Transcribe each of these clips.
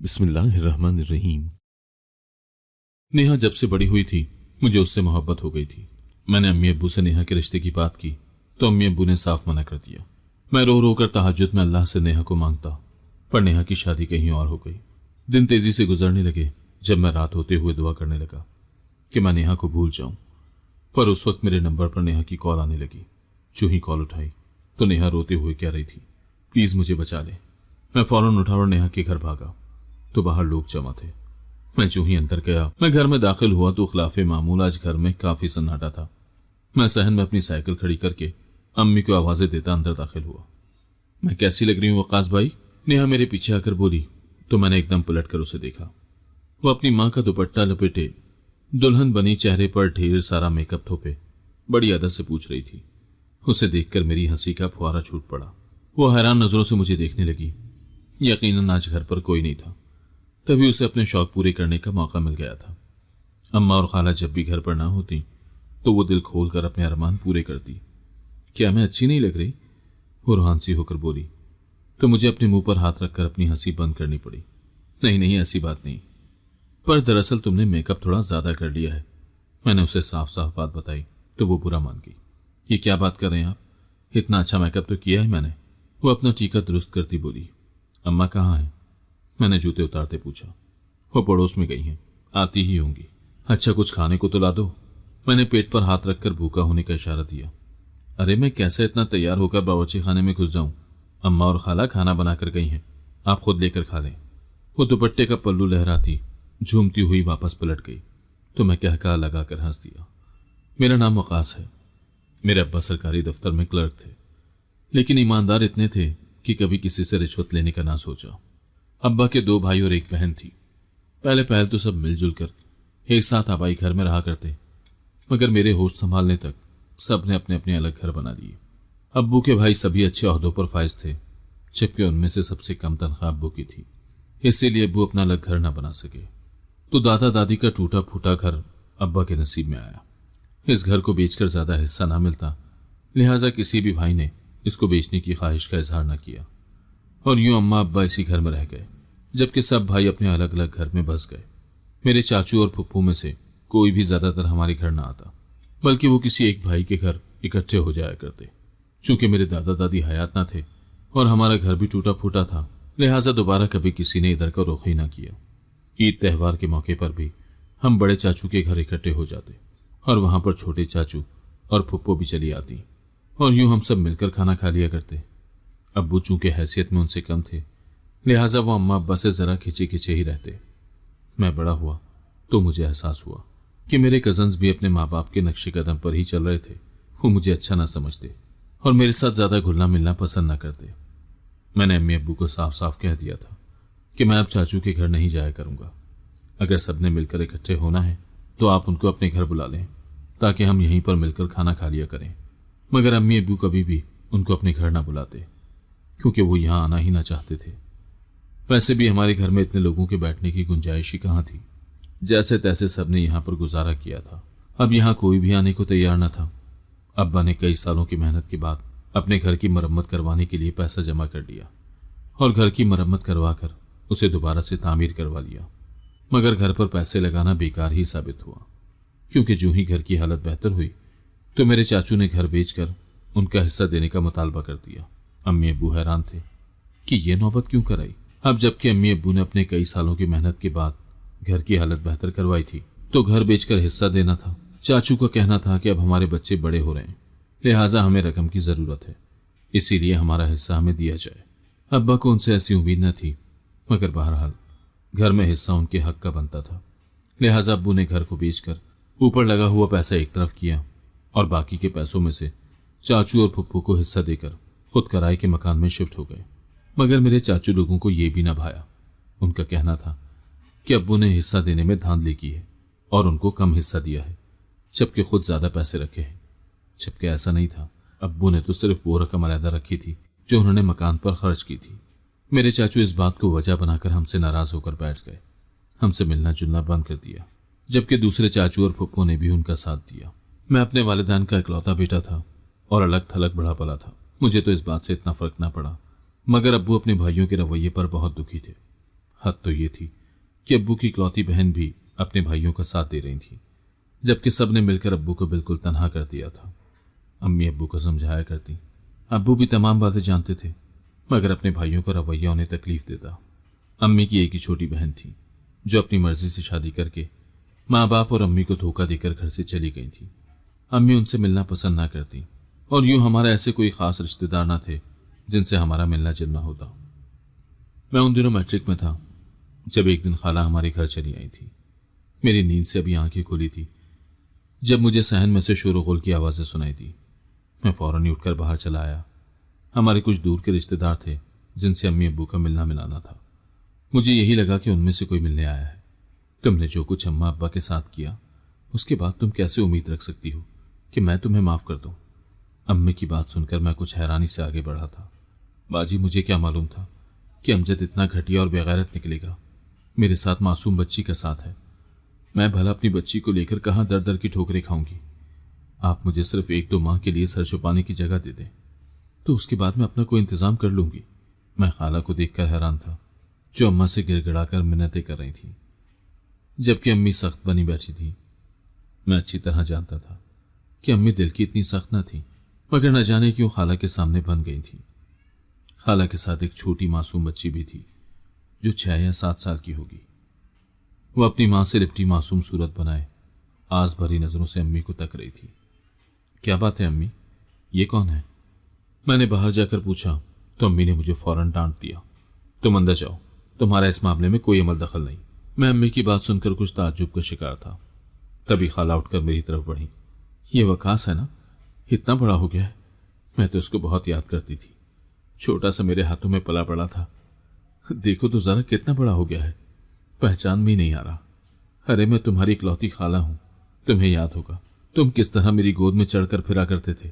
बिस्मिल्लाहिर्रहमानिर्रहीम। नेहा जब से बड़ी हुई थी मुझे उससे मोहब्बत हो गई थी। मैंने अम्मी अब्बू से नेहा के रिश्ते की बात की तो अम्मी अब्बू ने साफ मना कर दिया। मैं रो रो कर तहज्जुद में अल्लाह से नेहा को मांगता, पर नेहा की शादी कहीं और हो गई। दिन तेजी से गुजरने लगे जब मैं रात होते हुए दुआ करने लगा कि मैं नेहा को भूल जाऊं, पर उस वक्त मेरे नंबर पर नेहा की कॉल आने लगी। जो ही कॉल उठाई तो नेहा रोते हुए कह रही थी, प्लीज मुझे बचा ले। मैं फौरन उठा और नेहा के घर भागा तो बाहर लोग जमा थे। मैं जो ही अंदर गया, मैं घर में दाखिल हुआ तो खिलाफे मामूल आज घर में काफी सन्नाटा था। मैं सहन में अपनी साइकिल खड़ी करके अम्मी को आवाजें देता अंदर दाखिल हुआ। मैं कैसी लग रही हूँ वकास भाई? नेहा मेरे पीछे आकर बोली तो मैंने एकदम पलट कर उसे देखा। वो अपनी माँ का दुपट्टा लपेटे, दुल्हन बनी, चेहरे पर ढेर सारा मेकअप थोपे बड़ी अदब से पूछ रही थी। उसे देखकर मेरी हंसी का फुहारा छूट पड़ा। वो हैरान नजरों से मुझे देखने लगी। यकीनन आज घर पर कोई नहीं था, तभी उसे अपने शौक पूरे करने का मौका मिल गया था। अम्मा और खाला जब भी घर पर ना होती तो वो दिल खोलकर अपने अरमान पूरे करती। क्या मैं अच्छी नहीं लग रही? वो रूहान सी होकर बोली तो मुझे अपने मुंह पर हाथ रखकर अपनी हंसी बंद करनी पड़ी। नहीं नहीं, ऐसी बात नहीं, पर दरअसल तुमने मेकअप थोड़ा ज्यादा कर लिया है। मैंने उसे साफ साफ बात बताई तो वो बुरा मान गई। ये क्या बात कर रहे हैं आप? इतना अच्छा मेकअप तो किया है मैंने। वो अपना चीका दुरुस्त करती बोली। अम्मा कहाँ है? मैंने जूते उतारते पूछा। वो पड़ोस में गई हैं, आती ही होंगी। अच्छा कुछ खाने को तो ला दो। मैंने पेट पर हाथ रखकर भूखा होने का इशारा दिया। अरे मैं कैसे इतना तैयार होकर बावर्ची खाने में घुस जाऊं? अम्मा और खाला खाना बनाकर गई हैं, आप खुद लेकर खा लें। वो दुपट्टे का पल्लू लहराती झूमती हुई वापस पलट गई तो मैं कहका लगाकर हंस दिया। मेरा नाम वकास है। मेरे अब्बा सरकारी दफ्तर में क्लर्क थे, लेकिन ईमानदार इतने थे कि कभी किसी से रिश्वत लेने का ना सोचा। अब्बा के 2 भाई और 1 बहन थी। पहले तो सब मिलजुल कर एक साथ आबाई घर में रहा करते, मगर मेरे होश संभालने तक सब ने अपने अपने अलग घर बना लिए। अब्बू के भाई सभी अच्छे ओहदों पर फाइज थे, जबकि उनमें से सबसे कम तनख्वाह अब्बू की थी। इसीलिए अब्बू अपना अलग घर न बना सके, तो दादा दादी का टूटा फूटा घर अब्बा के नसीब में आया। इस घर को बेचकर ज्यादा हिस्सा ना मिलता, लिहाजा किसी भी भाई ने इसको बेचने की ख्वाहिश का इजहार न किया और यूं अम्मा अब्बा इसी घर में रह गए, जबकि सब भाई अपने अलग अलग घर में बस गए। मेरे चाचू और फुप्पू में से कोई भी ज्यादातर हमारे घर ना आता, बल्कि वो किसी एक भाई के घर इकट्ठे हो जाया करते। चूंकि मेरे दादा दादी हयात ना थे और हमारा घर भी टूटा फूटा था, लिहाजा दोबारा कभी किसी ने इधर का रुख ही ना किया। ईद त्यौहार के मौके पर भी हम बड़े चाचू के घर इकट्ठे हो जाते और वहां पर छोटे चाचू और फुप्पो भी चली आती और यूं हम सब मिलकर खाना खा लिया करते। अब्बू चूंकि हैसियत में उनसे कम थे, लिहाजा वो अम्मा अब्बा से जरा खिंचे खिंचे ही रहते। मैं बड़ा हुआ तो मुझे एहसास हुआ कि मेरे कजन्स भी अपने माँ बाप के नक्शे कदम पर ही चल रहे थे। वो मुझे अच्छा ना समझते और मेरे साथ ज्यादा घुलना मिलना पसंद ना करते। मैंने अम्मी अब्बू को साफ साफ कह दिया था कि मैं अब चाचू के घर नहीं जाया करूंगा। अगर सबने मिलकर इकट्ठे होना है तो आप उनको अपने घर बुला लें, ताकि हम यहीं पर मिलकर खाना खा लिया करें। मगर अम्मी अब्बू कभी भी उनको अपने घर ना बुलाते, क्योंकि वो यहां आना ही ना चाहते थे। वैसे भी हमारे घर में इतने लोगों के बैठने की गुंजाइश ही कहाँ थी। जैसे तैसे सबने यहाँ पर गुजारा किया था। अब यहाँ कोई भी आने को तैयार न था। अब्बा ने कई सालों की मेहनत के बाद अपने घर की मरम्मत करवाने के लिए पैसा जमा कर दिया और घर की मरम्मत करवाकर उसे दोबारा से तामीर करवा लिया। मगर घर पर पैसे लगाना बेकार ही साबित हुआ, क्योंकि जो ही घर की हालत बेहतर हुई तो मेरे चाचू ने घर बेचकर उनका हिस्सा देने का मुतालबा कर दिया। अम्मी अब्बू हैरान थे कि ये नौबत क्यों कराई। अब जबकि अम्मी अब्बू ने अपने कई सालों की मेहनत के बाद घर की हालत बेहतर करवाई थी, तो घर बेचकर हिस्सा देना था। चाचू का कहना था कि अब हमारे बच्चे बड़े हो रहे हैं, लिहाजा हमें रकम की जरूरत है, इसीलिए हमारा हिस्सा हमें दिया जाए। अब्बा को उनसे ऐसी उम्मीद न थी, मगर बहरहाल घर में हिस्सा उनके हक का बनता था। लिहाजा अब्बू ने घर को बेचकर ऊपर लगा हुआ पैसा एक तरफ किया और बाकी के पैसों में से चाचू और फुप्पू को हिस्सा देकर खुद किराए के मकान में शिफ्ट हो गए। मगर मेरे चाचू लोगों को यह भी ना भाया। उनका कहना था कि अब्बू ने हिस्सा देने में धांधली की है और उनको कम हिस्सा दिया है, जबकि खुद ज्यादा पैसे रखे हैं। जबकि ऐसा नहीं था। अब्बू ने तो सिर्फ वो रकम अलहदा रखी थी जो उन्होंने मकान पर खर्च की थी। मेरे चाचू इस बात को वजह बनाकर हमसे नाराज होकर बैठ गए, हमसे मिलना जुलना बंद कर दिया, जबकि दूसरे चाचू और फुप्पो ने भी उनका साथ दिया। मैं अपने वालिदैन का इकलौता बेटा था और अलग थलग बड़ा पला था। मुझे तो इस बात से इतना फर्क ना पड़ा, मगर अब्बू अपने भाइयों के रवैये पर बहुत दुखी थे। हद तो ये थी कि अब्बू की इकलौती बहन भी अपने भाइयों का साथ दे रही थी, जबकि सब ने मिलकर अब्बू को बिल्कुल तनहा कर दिया था। अम्मी अब्बू को समझाया करती। अब्बू भी तमाम बातें जानते थे, मगर अपने भाइयों का रवैया उन्हें तकलीफ देता। अम्मी की एक ही छोटी बहन थी जो अपनी मर्जी से शादी करके माँ बाप और अम्मी को धोखा देकर घर से चली गई थी। अम्मी उनसे मिलना पसंद ना करती और यूं हमारे ऐसे कोई खास रिश्तेदार ना थे जिनसे हमारा मिलना जुलना होता। मैं उन दिनों मैट्रिक में था जब एक दिन खाला हमारे घर चली आई थी। मेरी नींद से अभी आंखें खुली थी जब मुझे सहन में से शोर-गुल की आवाज़ें सुनाई दी। मैं फौरन ही उठकर बाहर चला आया। हमारे कुछ दूर के रिश्तेदार थे जिनसे अम्मी अब्बू का मिलना मिलाना था। मुझे यही लगा कि उनमें से कोई मिलने आया है। तुमने जो कुछ अम्मा अब्बा के साथ किया, उसके बाद तुम कैसे उम्मीद रख सकती हो कि मैं तुम्हें माफ़ कर दूं? अम्मी की बात सुनकर मैं कुछ हैरानी से आगे बढ़ा था। बाजी, मुझे क्या मालूम था कि अमजद इतना घटिया और बेगैरत निकलेगा। मेरे साथ मासूम बच्ची का साथ है। मैं भला अपनी बच्ची को लेकर कहाँ दर दर की ठोकरें खाऊंगी। आप मुझे सिर्फ 1-2 माह के लिए सर छुपाने की जगह दे दें तो उसके बाद मैं अपना कोई इंतजाम कर लूंगी। मैं खाला को देखकर हैरान था जो अम्मा से गिड़गिड़ाकर मिन्नतें कर रही थी, जबकि अम्मी सख्त बनी बैठी थी। मैं अच्छी तरह जानता था कि अम्मी दिल की इतनी सख्त न थी, मगर न जाने क्यों खाला के सामने बन गई थी। खाला के साथ एक छोटी मासूम बच्ची भी थी जो 6 या 7 साल की होगी। वह अपनी मां से लिपटी मासूम सूरत बनाए आस भरी नजरों से अम्मी को तक रही थी। क्या बात है अम्मी, ये कौन है? मैंने बाहर जाकर पूछा तो अम्मी ने मुझे फौरन डांट दिया। तुम अंदर जाओ, तुम्हारा इस मामले में कोई अमल दखल नहीं। मैं अम्मी की बात सुनकर कुछ ताज्जुब का शिकार था। तभी खाला उठकर मेरी तरफ बढ़ी। ये वकास है ना, इतना बड़ा हो गया है। मैं तो इसको बहुत याद करती थी। छोटा सा मेरे हाथों में पला पड़ा था, देखो तो जरा कितना बड़ा हो गया है, पहचान में ही नहीं आ रहा। अरे मैं तुम्हारी इकलौती खाला हूं, तुम्हें याद होगा तुम किस तरह मेरी गोद में चढ़कर फिरा करते थे।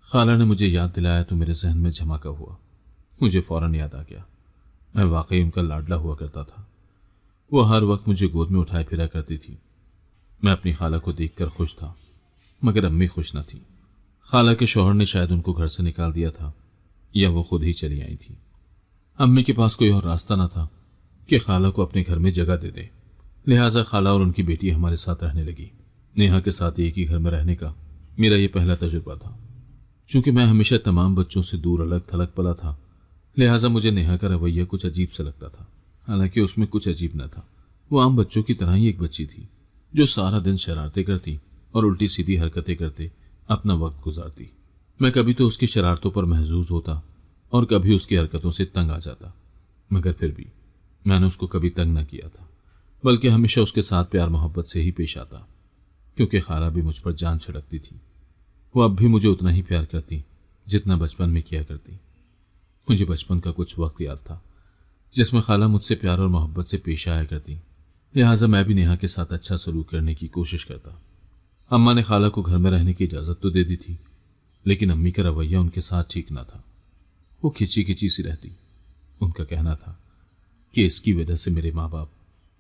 खाला ने मुझे याद दिलाया तो मेरे जहन में झमाका हुआ। मुझे फौरन याद आ गया, मैं वाकई उनका लाडला हुआ करता था। वो हर वक्त मुझे गोद में उठाए फिरा करती थी। मैं अपनी खाला को देखकर खुश था, मगर अम्मी खुश न थी। खाला के शौहर ने शायद उनको घर से निकाल दिया था या वो खुद ही चली आई थी। अम्मी के पास कोई और रास्ता न था कि खाला को अपने घर में जगह दे दे। लिहाजा खाला और उनकी बेटी हमारे साथ रहने लगी। नेहा के साथ एक ही घर में रहने का मेरा ये पहला तजुर्बा था। चूंकि मैं हमेशा तमाम बच्चों से दूर अलग थलग पला था, लिहाजा मुझे नेहा का रवैया कुछ अजीब सा लगता था। हालांकि उसमें कुछ अजीब न था। वो आम बच्चों की तरह ही एक बच्ची थी जो सारा दिन शरारतें करती और उल्टी सीधी हरकतें करते अपना वक्त गुजारती। मैं कभी तो उसकी शरारतों पर महजूज होता और कभी उसकी हरकतों से तंग आ जाता, मगर फिर भी मैंने उसको कभी तंग न किया था, बल्कि हमेशा उसके साथ प्यार मोहब्बत से ही पेश आता। क्योंकि खाला भी मुझ पर जान छिड़कती थी। वो अब भी मुझे उतना ही प्यार करती जितना बचपन में किया करती। मुझे बचपन का कुछ वक्त याद था जिसमें खाला मुझसे प्यार और मोहब्बत से पेश आया करती, लिहाजा मैं भी नेहा के साथ अच्छा सलूक करने की कोशिश करता। अम्मा ने खाला को घर में रहने की इजाज़त तो दे दी थी, लेकिन अम्मी का रवैया उनके साथ ठीक ना था। वो खिंची खिंची सी रहती। उनका कहना था कि इसकी वजह से मेरे माँ बाप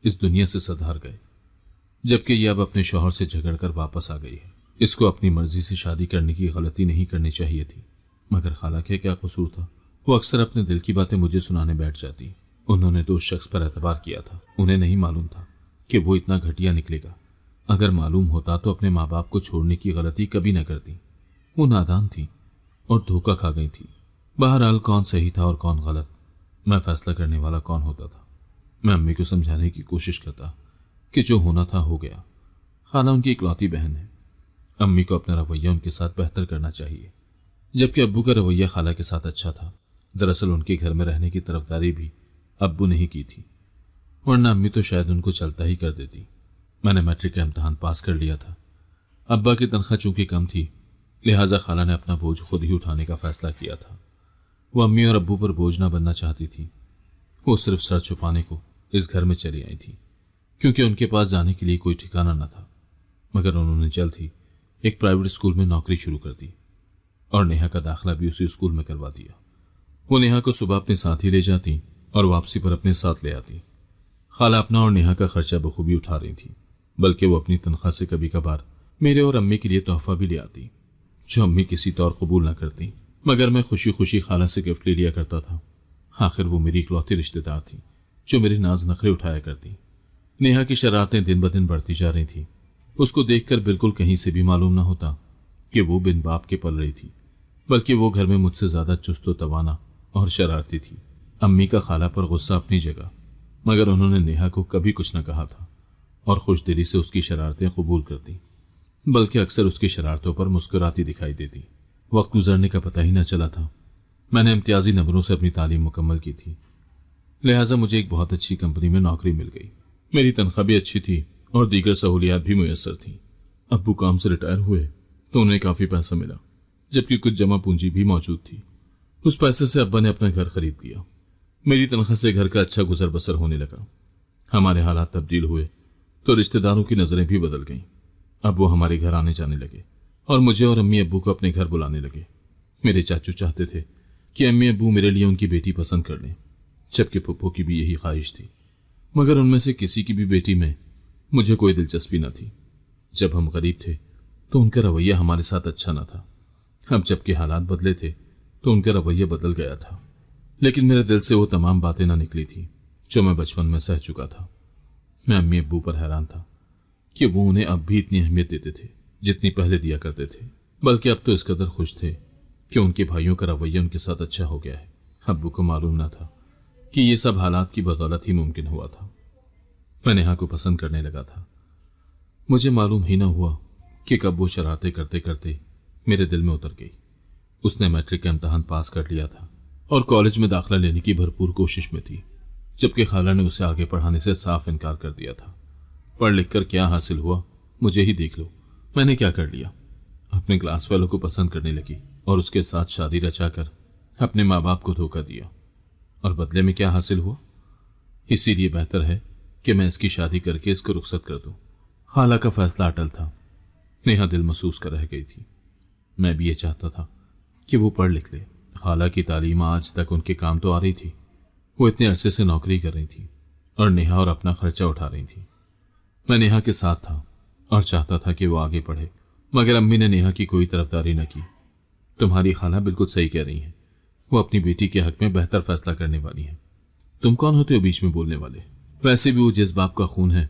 इस दुनिया से सधार गए, जबकि ये अब अपने शौहर से झगड़कर वापस आ गई है। इसको अपनी मर्जी से शादी करने की गलती नहीं करनी चाहिए थी, मगर खाला के क्या कसूर था? वो अक्सर अपने दिल की बातें मुझे सुनाने बैठ जाती। उन्होंने तो उस शख्स पर एतबार किया था। उन्हें नहीं मालूम था कि वो इतना घटिया निकलेगा। अगर मालूम होता तो अपने माँ बाप को छोड़ने की गलती कभी न करती। वो नादान थी और धोखा खा गई थी। बहरहाल कौन सही था और कौन गलत, मैं फैसला करने वाला कौन होता था? मैं अम्मी को समझाने की कोशिश करता कि जो होना था हो गया। खाला उनकी इकलौती बहन है, अम्मी को अपना रवैया उनके साथ बेहतर करना चाहिए। जबकि अब्बू का रवैया खाला के साथ अच्छा था। दरअसल उनके घर में रहने की तरफदारी भी अब्बू ने ही की थी, वरना अम्मी तो शायद उनको चलता ही कर देती। मैंने मैट्रिक का इम्तहान पास कर लिया था। अब्बा की तनख्वाह चूंकि कम थी, लिहाजा खाला ने अपना बोझ खुद ही उठाने का फैसला किया था। वो अम्मी और अब्बू पर बोझ ना बनना चाहती थी। वो सिर्फ सर छुपाने को इस घर में चली आई थी, क्योंकि उनके पास जाने के लिए कोई ठिकाना न था। मगर उन्होंने जल्द ही एक प्राइवेट स्कूल में नौकरी शुरू कर दी और नेहा का दाखिला भी उसी स्कूल में करवा दिया। वो नेहा को सुबह अपने साथ ही ले जाती और वापसी पर अपने साथ ले आती। खाला अपना और नेहा का खर्चा बखूबी उठा रही थी, बल्कि वो अपनी तनख्वाह से कभी कभार मेरे और अम्मी के लिए तोहफा भी ले आती, जो अम्मी किसी तौर कबूल न करती। मगर मैं खुशी खुशी खाला से गिफ्ट ले लिया करता था। आखिर वो मेरी इकलौती रिश्तेदार थी जो मेरे नाज नखरे उठाया करती। नेहा की शरारतें दिन ब दिन बढ़ती जा रही थी। उसको देखकर बिल्कुल कहीं से भी मालूम न होता कि वो बिन बाप के पल रही थी, बल्कि वो घर में मुझसे ज्यादा चुस्त व तवाना और शरारती थी। अम्मी का खाला पर गुस्सा अपनी जगह, मगर उन्होंने नेहा को कभी कुछ न कहा था और खुशदिली से उसकी शरारतें कबूल करती, बल्कि अक्सर उसकी शरारतों पर मुस्कुराती दिखाई देती। वक्त गुजरने का पता ही न चला था। मैंने इम्तियाजी नंबरों से अपनी तालीम मुकम्मल की थी, लिहाजा मुझे एक बहुत अच्छी कंपनी में नौकरी मिल गई। मेरी तनख्वाह भी अच्छी थी और दीगर सहूलियात भी मुयस्सर थी। अब्बू काम से रिटायर हुए तो उन्हें काफी पैसा मिला, जबकि कुछ जमा पूंजी भी मौजूद थी। उस पैसे से अब्बा ने अपना घर खरीद लिया। मेरी तनख्वाह से घर का अच्छा गुजर बसर होने लगा। हमारे हालात तब्दील हुए तो रिश्तेदारों की नजरें भी बदल गईं। अब वो हमारे घर आने जाने लगे और मुझे और अम्मी अब्बू को अपने घर बुलाने लगे। मेरे चाचू चाहते थे कि अम्मी अब्बू मेरे लिए उनकी बेटी पसंद कर लें, जबकि पप्पू की भी यही ख्वाहिश थी, मगर उनमें से किसी की भी बेटी में मुझे कोई दिलचस्पी न थी। जब हम गरीब थे तो उनका रवैया हमारे साथ अच्छा न था। अब जबकि हालात बदले थे तो उनका रवैया बदल गया था, लेकिन मेरे दिल से वो तमाम बातें न निकली थी जो मैं बचपन में सह चुका था। मैं अम्मी अब्बू पर हैरान था कि वो उन्हें अब भी इतनी अहमियत देते थे जितनी पहले दिया करते थे, बल्कि अब तो इस कदर खुश थे कि उनके भाइयों का रवैया उनके साथ अच्छा हो गया है। अब्बू को मालूम न था कि ये सब हालात की बदौलत ही मुमकिन हुआ था। मैं नेहा को पसंद करने लगा था। मुझे मालूम ही न हुआ कि कब वो शरारतें करते करते मेरे दिल में उतर गई। उसने मैट्रिक का इम्तहान पास कर लिया था और कॉलेज में दाखिला लेने की भरपूर कोशिश में थी, जबकि खाला ने उसे आगे पढ़ाने से साफ इनकार कर दिया था। पढ़ लिख कर क्या हासिल हुआ मुझे ही देख लो। मैंने क्या कर लिया? अपने क्लास वालों को पसंद करने लगी और उसके साथ शादी रचाकर अपने माँ बाप को धोखा दिया, और बदले में क्या हासिल हुआ? इसीलिए बेहतर है कि मैं इसकी शादी करके इसको रुखसत कर दूं। खाला का फैसला अटल था। नेहा दिल महसूस कर रह गई थी। मैं भी ये चाहता था कि वो पढ़ लिख ले। खाला की तालीम आज तक उनके काम तो आ रही थी। वो इतने अरसे से नौकरी कर रही थी और नेहा और अपना खर्चा उठा रही थी। मैं नेहा के साथ था और चाहता था कि वो आगे पढ़े, मगर अम्मी ने नेहा की कोई तरफदारी न की। तुम्हारी खाला बिल्कुल सही कह रही है, वो अपनी बेटी के हक में बेहतर फैसला करने वाली है। तुम कौन होते हो बीच में बोलने वाले? वैसे भी वो जिस बाप का खून है,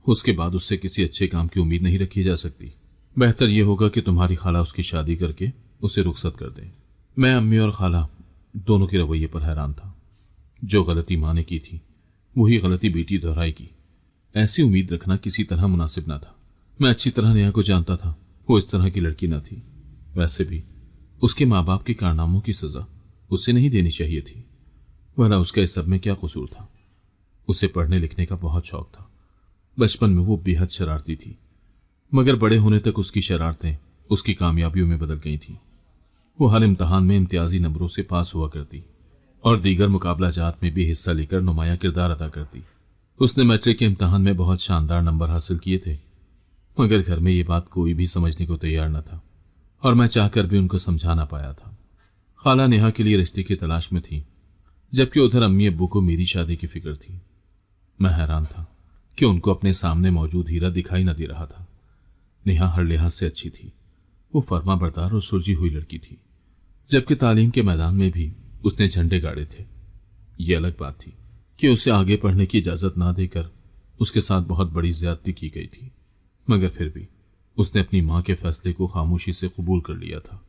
उसके बाद उससे किसी अच्छे काम की उम्मीद नहीं रखी जा सकती। बेहतर यह होगा कि तुम्हारी खाला उसकी शादी करके उसे रुखसत कर दे। मैं अम्मी और खाला दोनों के रवैये पर हैरान था। जो गलती माँ ने की थी वही गलती बेटी दोहराएगी, ऐसी उम्मीद रखना किसी तरह मुनासिब न था। मैं अच्छी तरह नेहा को जानता था, वो इस तरह की लड़की न थी। वैसे भी उसके माँ बाप के कारनामों की सजा उसे नहीं देनी चाहिए थी, वरना उसका इस सब में क्या कसूर था। उसे पढ़ने लिखने का बहुत शौक था। बचपन में वो बेहद शरारती थी, मगर बड़े होने तक उसकी शरारतें उसकी कामयाबियों में बदल गई थी। वो हर इम्तहान में इम्तियाजी नंबरों से पास हुआ करती और दीगर मुकाबला जात में भी हिस्सा लेकर नुमाया किरदार अदा करती। उसने मैट्रिक के इम्तहान में बहुत शानदार नंबर हासिल किए थे, मगर घर में ये बात कोई भी समझने को तैयार न था और मैं चाहकर भी उनको समझा ना पाया था। खाला नेहा के लिए रिश्ते की तलाश में थी, जबकि उधर अम्मी अब्बू को मेरी शादी की फिक्र थी। मैं हैरान था कि उनको अपने सामने मौजूद हीरा दिखाई न दे रहा था। नेहा हर लिहाज से अच्छी थी। वो फर्मा बरदार और सुलझी हुई लड़की थी, जबकि तालीम के मैदान में भी उसने झंडे गाड़े थे। ये अलग बात थी कि उसे आगे पढ़ने की इजाजत ना देकर उसके साथ बहुत बड़ी ज्यादती की गई थी, मगर फिर भी उसने अपनी माँ के फैसले को खामोशी से कबूल कर लिया था।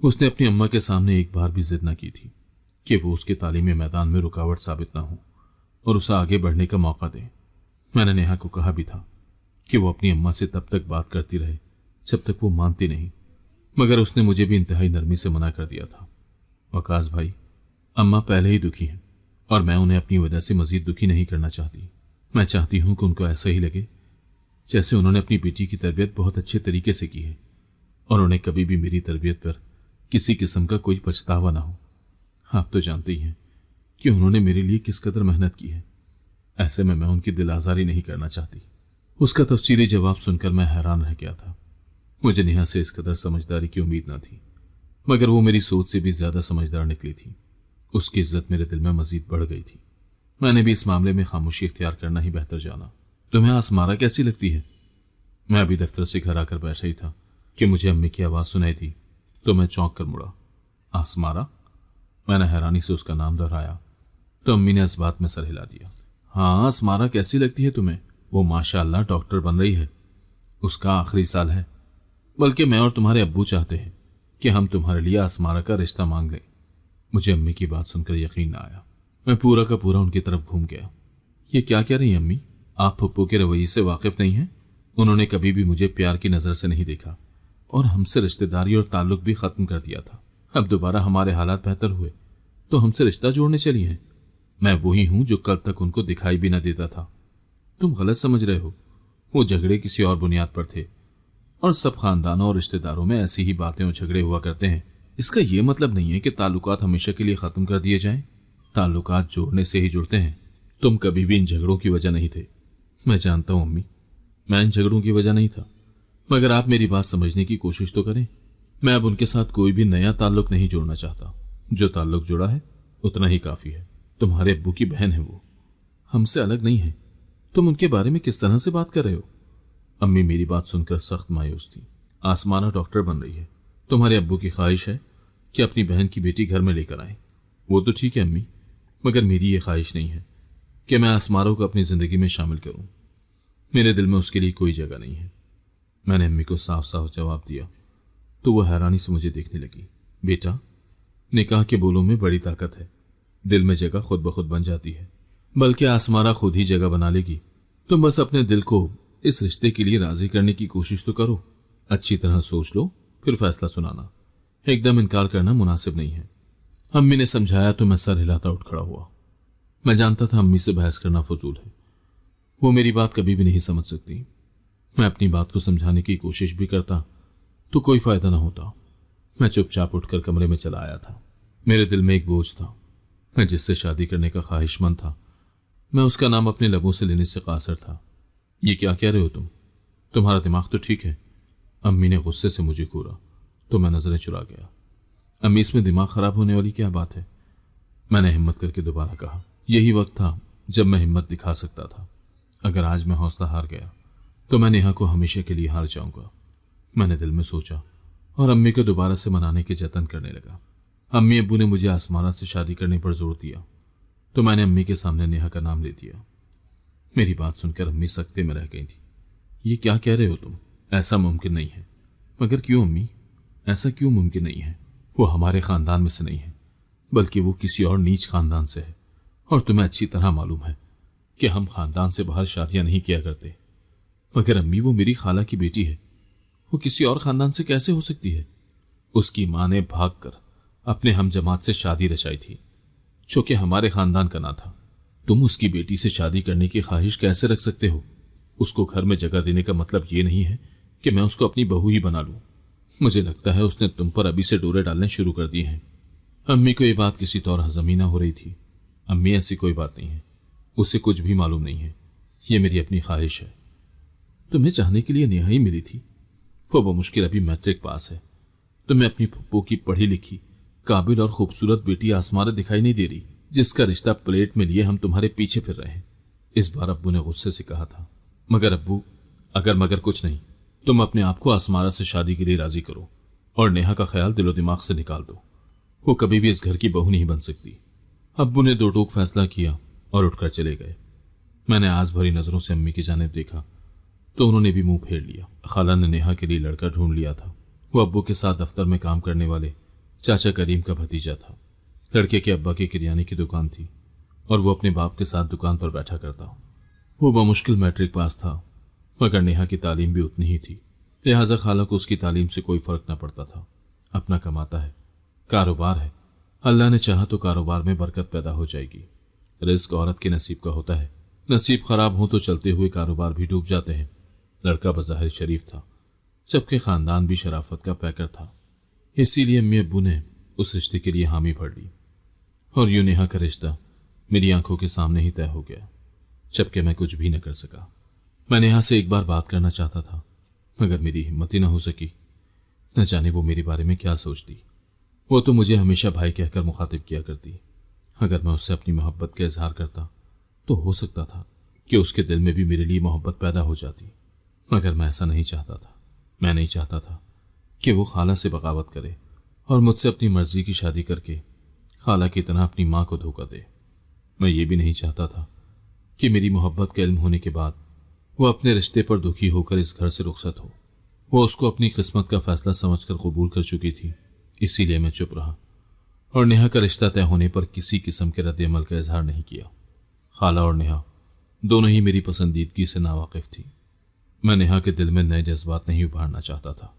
उसने अपनी अम्मा के सामने एक बार भी जिद न की थी कि वो उसके तालीमी मैदान में रुकावट साबित न हो और उसे आगे बढ़ने का मौका दे। मैंने नेहा को कहा भी था कि वो अपनी अम्मा से तब तक बात करती रहे जब तक वो मानती नहीं, मगर उसने मुझे भी इंतहाई नरमी से मना कर दिया था। वकास भाई, अम्मा पहले ही दुखी हैं और मैं उन्हें अपनी वजह से मजीद दुखी नहीं करना चाहती। मैं चाहती हूं कि उनको ऐसा ही लगे जैसे उन्होंने अपनी बेटी की तरबियत बहुत अच्छे तरीके से की है और उन्हें कभी भी मेरी तरबियत पर किसी किस्म का कोई पछतावा ना हो। आप तो जानते ही हैं कि उन्होंने मेरे लिए किस कदर मेहनत की है। ऐसे में मैं उनकी दिल आजारी नहीं करना चाहती। उसका तफसीली जवाब सुनकर मैं हैरान रह गया था। मुझे नेहा से इस कदर समझदारी की उम्मीद न थी, मगर वो मेरी सोच से भी ज्यादा समझदार निकली थी। उसकी इज्जत मेरे दिल में मजीद बढ़ गई थी। मैंने भी इस मामले में खामोशी इख्तियार करना ही बेहतर जाना। तुम्हें आसमारा कैसी लगती है? मैं अभी दफ्तर से घर आकर बैठा ही था कि मुझे अम्मी की आवाज सुनाई दी, तो मैं चौंक कर मुड़ा। आसमारा? मैंने हैरानी से उसका नाम दोहराया तो अम्मी ने इस बात में सर हिला दिया। हाँ, अस्मारा कैसी लगती है तुम्हें? वो माशाअल्लाह डॉक्टर बन रही है, उसका आखिरी साल है। बल्कि मैं और तुम्हारे अब्बू चाहते हैं कि हम तुम्हारे लिए अस्मारा का रिश्ता मांग लें। मुझे अम्मी की बात सुनकर यकीन न आया। मैं पूरा का पूरा उनकी तरफ घूम गया। ये क्या कह रही हैं अम्मी? आप पप्पू के रवैये से वाकिफ नहीं हैं? उन्होंने कभी भी मुझे प्यार की नज़र से नहीं देखा और हमसे रिश्तेदारी और ताल्लुक भी ख़त्म कर दिया था। अब दोबारा हमारे हालात बेहतर हुए तो हमसे रिश्ता जोड़ने चली हैं। मैं वही हूं जो कल तक उनको दिखाई भी न देता था। तुम गलत समझ रहे हो। वो झगड़े किसी और बुनियाद पर थे और सब खानदानों और रिश्तेदारों में ऐसी ही बातें और झगड़े हुआ करते हैं। इसका यह मतलब नहीं है कि ताल्लुकात हमेशा के लिए ख़त्म कर दिए जाएं। ताल्लुकात जोड़ने से ही जुड़ते हैं। तुम कभी भी इन झगड़ों की वजह नहीं थे। मैं जानता हूं अम्मी, मैं इन झगड़ों की वजह नहीं था, मगर आप मेरी बात समझने की कोशिश तो करें। मैं अब उनके साथ कोई भी नया ताल्लुक नहीं जोड़ना चाहता। जो ताल्लुक जुड़ा है उतना ही काफ़ी है। तुम्हारे अब्बू की बहन है, वो हमसे अलग नहीं है। तुम उनके बारे में किस तरह से बात कर रहे हो? अम्मी मेरी बात सुनकर सख्त मायूस थी। आसमाना डॉक्टर बन रही है। तुम्हारे अब्बू की ख्वाहिश है कि अपनी बहन की बेटी घर में लेकर आए। वो तो ठीक है अम्मी, मगर मेरी ये ख्वाहिश नहीं है कि मैं आसमारों को अपनी ज़िंदगी में शामिल करूं। मेरे दिल में उसके लिए कोई जगह नहीं है। मैंने अम्मी को साफ साफ जवाब दिया तो वो हैरानी से मुझे देखने लगी। बेटा, निकाह के बोलों में बड़ी ताकत है। दिल में जगह खुद ब खुद बन जाती है, बल्कि आसमारा खुद ही जगह बना लेगी। तुम बस अपने दिल को इस रिश्ते के लिए राजी करने की कोशिश तो करो। अच्छी तरह सोच लो, फिर फैसला सुनाना। एकदम इनकार करना मुनासिब नहीं है। अम्मी ने समझाया तो मैं सर हिलाता उठ खड़ा हुआ। मैं जानता था अम्मी से बहस करना फजूल है। वो मेरी बात कभी भी नहीं समझ सकती। मैं अपनी बात को समझाने की कोशिश भी करता तो कोई फायदा ना होता। मैं चुपचाप उठकर कमरे में चला आया था। मेरे दिल में एक बोझ था। मैं जिससे शादी करने का ख्वाहिशमंद था, मैं उसका नाम अपने लबों से लेने से कासर था। ये क्या कह रहे हो तुम? तुम्हारा दिमाग तो ठीक है। अम्मी ने गुस्से से मुझे घूरा तो मैं नजरें चुरा गया। अम्मी, इसमें दिमाग खराब होने वाली क्या बात है? मैंने हिम्मत करके दोबारा कहा। यही वक्त था जब मैं हिम्मत दिखा सकता था। अगर आज मैं हौसला हार गया तो मैं नेहा को हमेशा के लिए हार जाऊंगा। मैंने दिल में सोचा और अम्मी को दोबारा से मनाने के जतन करने लगा। अम्मी अब्बू ने मुझे आसमारा से शादी करने पर जोर दिया तो मैंने अम्मी के सामने नेहा का नाम ले दिया। मेरी बात सुनकर अम्मी सकते में रह गई थी। ये क्या कह रहे हो तुम? ऐसा मुमकिन नहीं है। मगर क्यों अम्मी? ऐसा क्यों मुमकिन नहीं है? वो हमारे खानदान में से नहीं है, बल्कि वो किसी और नीच खानदान से है। और तुम्हें अच्छी तरह मालूम है कि हम खानदान से बाहर शादियां नहीं किया करते। मगर अम्मी, वो मेरी खाला की बेटी है। वो किसी और खानदान से कैसे हो सकती है? उसकी मां ने भागकर अपने हम जमात से शादी रचाई थी, जो कि हमारे खानदान का ना था। तुम उसकी बेटी से शादी करने की ख्वाहिश कैसे रख सकते हो? उसको घर में जगह देने का मतलब ये नहीं है कि मैं उसको अपनी बहू ही बना लूं। मुझे लगता है उसने तुम पर अभी से डोरे डालने शुरू कर दिए हैं। अम्मी को ये बात किसी तौर हजमी ना हो रही थी। अम्मी, ऐसी कोई बात नहीं है। उसे कुछ भी मालूम नहीं है। ये मेरी अपनी ख्वाहिश है। तुम्हें चाहने के लिए नेहा ही मिली थी। वो बमुश्किल अभी मैट्रिक पास है। तुम्हें अपनी पप्पू की पढ़ी लिखी, काबिल और खूबसूरत बेटी आसमारा दिखाई नहीं दे रही, जिसका रिश्ता प्लेट में लिए हम तुम्हारे पीछे फिर रहे हैं? इस बार अब्बू ने गुस्से से कहा था। मगर अब्बू, अगर मगर कुछ नहीं, तुम अपने आप को आसमारा से शादी के लिए राजी करो और नेहा का ख्याल दिलो दिमाग से निकाल दो। वो कभी भी इस घर की बहू नहीं बन सकती। अब्बू ने दो टूक फैसला किया और उठकर चले गए। मैंने आस भरी नजरों से अम्मी की जानिब देखा तो उन्होंने भी मुंह फेर लिया। खाला ने नेहा के लिए लड़का ढूंढ लिया था। वो अब्बू के साथ दफ्तर में काम करने वाले चाचा करीम का भतीजा था। लड़के के अब्बा की किराने की दुकान थी और वो अपने बाप के साथ दुकान पर बैठा करता। वो बमुश्किल मैट्रिक पास था, मगर नेहा की तालीम भी उतनी ही थी। लिहाजा खाला को उसकी तालीम से कोई फर्क न पड़ता था। अपना कमाता है, कारोबार है, अल्लाह ने चाहा तो कारोबार में बरकत पैदा हो जाएगी। रिस्क औरत के नसीब का होता है। नसीब खराब हो तो चलते हुए कारोबार भी डूब जाते हैं। लड़का बज़ाहिर शरीफ था, जबकि खानदान भी शराफत का पैकर था। इसीलिए अम्मी अब्बू ने उस रिश्ते के लिए हामी भर ली और यूं नेहा का रिश्ता मेरी आंखों के सामने ही तय हो गया, जबकि मैं कुछ भी न कर सका। मैं नेहा से एक बार बात करना चाहता था, मगर मेरी हिम्मत ही न हो सकी। न जाने वो मेरे बारे में क्या सोचती। वो तो मुझे हमेशा भाई कहकर मुखातिब किया करती। अगर मैं उससे अपनी मोहब्बत का इजहार करता तो हो सकता था कि उसके दिल में भी मेरे लिए मोहब्बत पैदा हो जाती, मगर मैं ऐसा नहीं चाहता था। मैं नहीं चाहता था कि वो खाला से बगावत करे और मुझसे अपनी मर्जी की शादी करके खाला की तरह अपनी माँ को धोखा दे। मैं ये भी नहीं चाहता था कि मेरी मोहब्बत का इल्म होने के बाद वो अपने रिश्ते पर दुखी होकर इस घर से रुखसत हो। वो उसको अपनी किस्मत का फैसला समझकर कबूल कर चुकी थी, इसीलिए मैं चुप रहा और नेहा का रिश्ता तय होने पर किसी किस्म के रद्द-ए-अमल का इजहार नहीं किया। खाला और नेहा दोनों ही मेरी पसंदीदगी से नावाकिफ थी। मैं नेहा के दिल में नए जज्बात नहीं उभारना चाहता था।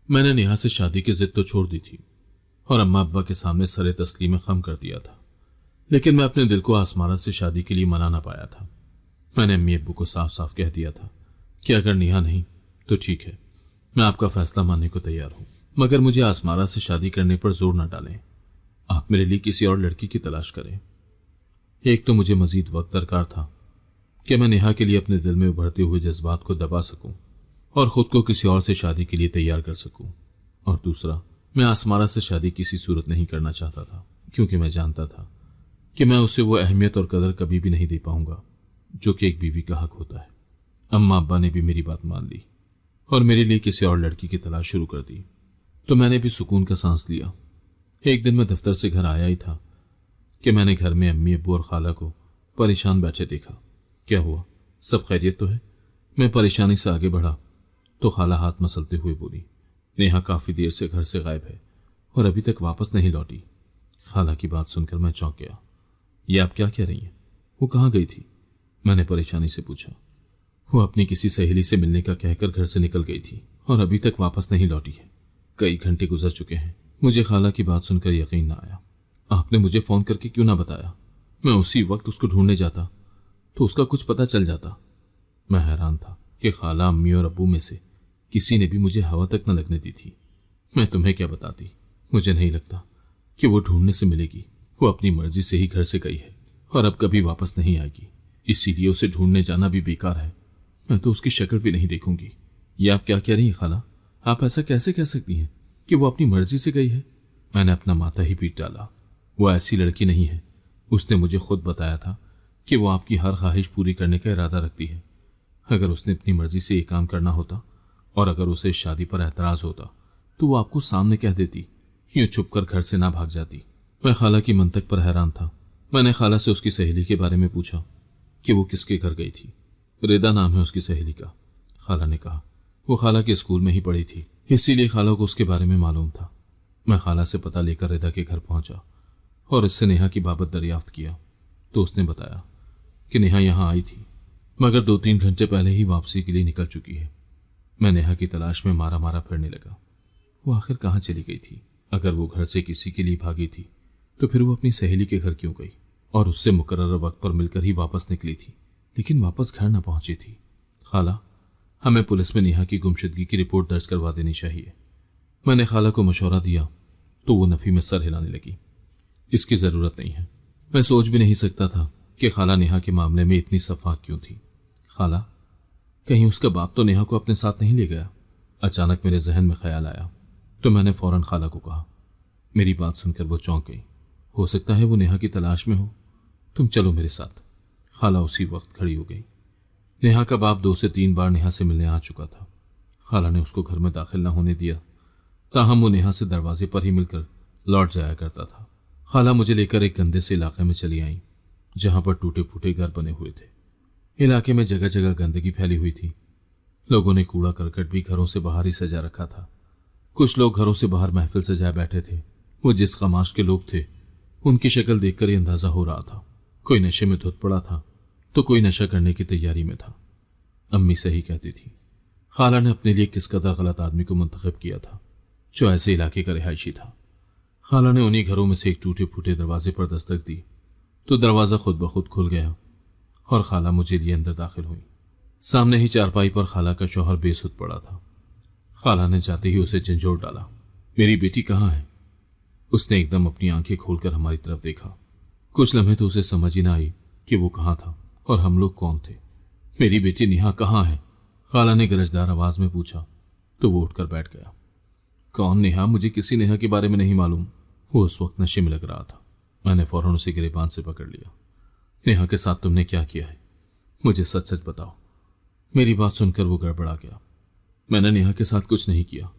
मैंने नेहा से शादी की जिद तो छोड़ दी थी और अम्मा अब्बा के सामने सरे तस्लीम खम कर दिया था, लेकिन मैं अपने दिल को आसमारा से शादी के लिए मना ना पाया था। मैंने अम्मी अब्बू को साफ साफ कह दिया था कि अगर नेहा नहीं तो ठीक है, मैं आपका फैसला मानने को तैयार हूं, मगर मुझे आसमारा से शादी करने पर जोर न डालें। आप मेरे लिए किसी और लड़की की तलाश करें। एक तो मुझे मजीद वक्त दरकार था कि मैं नेहा के लिए अपने दिल में उभरते हुए जज्बात को दबा सकूं और खुद को किसी और से शादी के लिए तैयार कर सकूं, और दूसरा, मैं आसमारा से शादी किसी सूरत नहीं करना चाहता था, क्योंकि मैं जानता था कि मैं उसे वो अहमियत और कदर कभी भी नहीं दे पाऊंगा जो कि एक बीवी का हक होता है। अम्मा अब्बा ने भी मेरी बात मान ली और मेरे लिए किसी और लड़की की तलाश शुरू कर दी, तो मैंने भी सुकून का सांस लिया। एक दिन मैं दफ्तर से घर आया ही था कि मैंने घर में अम्मी अब्बू और खाला को परेशान बैठे देखा। क्या हुआ, सब खैरियत तो है? मैं परेशानी से आगे बढ़ा तो खाला हाथ मसलते हुए बोली, नेहा काफी देर से घर से गायब है और अभी तक वापस नहीं लौटी। खाला की बात सुनकर मैं चौंक गया। ये आप क्या कह रही हैं? वो कहाँ गई थी? मैंने परेशानी से पूछा। वो अपनी किसी सहेली से मिलने का कहकर घर से निकल गई थी और अभी तक वापस नहीं लौटी है। कई घंटे गुजर चुके हैं। मुझे खाला की बात सुनकर यकीन ना आया। आपने मुझे फोन करके क्यों ना बताया? मैं उसी वक्त उसको ढूंढने जाता तो उसका कुछ पता चल जाता। मैं हैरान था कि खाला, अम्मी और अब्बू में से किसी ने भी मुझे हवा तक न लगने दी थी। मैं तुम्हें क्या बताती, मुझे नहीं लगता कि वो ढूंढने से मिलेगी। वो अपनी मर्जी से ही घर से गई है और अब कभी वापस नहीं आएगी, इसीलिए उसे ढूंढने जाना भी बेकार है। मैं तो उसकी शक्ल भी नहीं देखूंगी। ये आप क्या कह रही हैं खाला? आप ऐसा कैसे कह सकती हैं कि वो अपनी मर्जी से गई है? मैंने अपना माथा ही पीट डाला। वो ऐसी लड़की नहीं है। उसने मुझे खुद बताया था कि वो आपकी हर ख्वाहिश पूरी करने का इरादा रखती है। अगर उसने अपनी मर्जी से ये काम करना होता और अगर उसे शादी पर एतराज होता तो वो आपको सामने कह देती, यूं छुप कर घर से ना भाग जाती। मैं खाला की मंतक पर हैरान था। मैंने खाला से उसकी सहेली के बारे में पूछा कि वो किसके घर गई थी। रेदा नाम है उसकी सहेली का। खाला ने कहा वो खाला के स्कूल में ही पढ़ी थी, इसीलिए खाला को उसके बारे में मालूम था। मैं खाला से पता लेकर रेदा के घर पहुंचा और इससे नेहा की बाबत दरियाफ्त किया तो उसने बताया कि नेहा यहां आई थी, मगर 2-3 घंटे पहले ही वापसी के लिए निकल चुकी है। मैं नेहा की तलाश में मारा मारा फिरने लगा। वो आखिर कहाँ चली गई थी? अगर वो घर से किसी के लिए भागी थी तो फिर वो अपनी सहेली के घर क्यों गई और उससे मुकर्रर वक्त पर मिलकर ही वापस निकली थी, लेकिन वापस घर न पहुंची थी। खाला, हमें पुलिस में नेहा की गुमशुदगी की रिपोर्ट दर्ज करवा देनी चाहिए। मैंने खाला को मशवरा दिया तो वो नफी में सर हिलाने लगी। इसकी जरूरत नहीं है। मैं सोच भी नहीं सकता था कि खाला नेहा के मामले में इतनी सफाक क्यों थी। खाला, कहीं उसका बाप तो नेहा को अपने साथ नहीं ले गया? अचानक मेरे जहन में ख्याल आया तो मैंने फौरन खाला को कहा। मेरी बात सुनकर वो चौंक गई। हो सकता है वो नेहा की तलाश में हो, तुम चलो मेरे साथ। खाला उसी वक्त खड़ी हो गई। नेहा का बाप 2 से 3 बार नेहा से मिलने आ चुका था। खाला ने उसको घर में दाखिल न होने दिया, ताहम वो नेहा से दरवाजे पर ही मिलकर लौट जाया करता था। खाला मुझे लेकर एक गंदे से इलाके में चली आई जहां पर टूटे फूटे घर बने हुए थे। इलाके में जगह जगह गंदगी फैली हुई थी। लोगों ने कूड़ा करकट भी घरों से बाहर ही सजा रखा था। कुछ लोग घरों से बाहर महफिल सजाए बैठे थे। वो जिस कमाश के लोग थे उनकी शक्ल देखकर ही अंदाजा हो रहा था। कोई नशे में धुत पड़ा था तो कोई नशा करने की तैयारी में था। अम्मी सही कहती थी। खाला ने अपने लिए किस कदर गलत आदमी को मुंतखब किया था जो ऐसे इलाके का रिहायशी था। खाला ने उन्हीं घरों में से एक टूटे फूटे दरवाजे पर दस्तक दी तो दरवाजा खुद ब खुद खुल गया और खाला मुझे लिए अंदर दाखिल हुई। सामने ही चारपाई पर खाला का शौहर बेसुध पड़ा था। खाला ने जाते ही उसे झंझोड़ डाला। मेरी बेटी कहाँ है? उसने एकदम अपनी आंखें खोलकर हमारी तरफ देखा। कुछ लम्हे तो उसे समझ ही ना आई कि वो कहाँ था और हम लोग कौन थे। मेरी बेटी नेहा कहाँ है? खाला ने गरजदार आवाज में पूछा तो वो उठकर बैठ गया। कौन नेहा? मुझे किसी नेहा के बारे में नहीं मालूम। वो उस वक्त नशे में लग रहा था। मैंने फौरन उसे गिरेबान से पकड़ लिया। नेहा के साथ तुमने क्या किया है? मुझे सच सच बताओ। मेरी बात सुनकर वो गड़बड़ा गया। मैंने नेहा के साथ कुछ नहीं किया।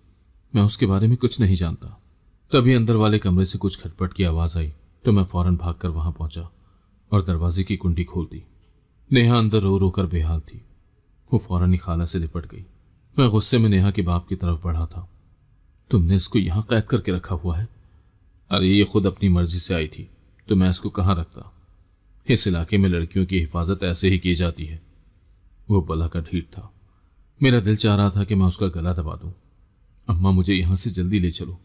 मैं उसके बारे में कुछ नहीं जानता। तभी अंदर वाले कमरे से कुछ खटपट की आवाज आई तो मैं फौरन भागकर वहां पहुंचा और दरवाजे की कुंडी खोल दी। नेहा अंदर रो रो कर बेहाल थी। वो फौरन ही खाला से लिपट गई। मैं गुस्से में नेहा के बाप की तरफ बढ़ा था। तुमने इसको यहां कैद करके रखा हुआ है? अरे ये खुद अपनी मर्जी से आई थी, तो मैं इसको कहां रखता? इस इलाके में लड़कियों की हिफाजत ऐसे ही की जाती है। वो बला का ढीठ था। मेरा दिल चाह रहा था कि मैं उसका गला दबा दूं। अम्मा मुझे यहां से जल्दी ले चलो,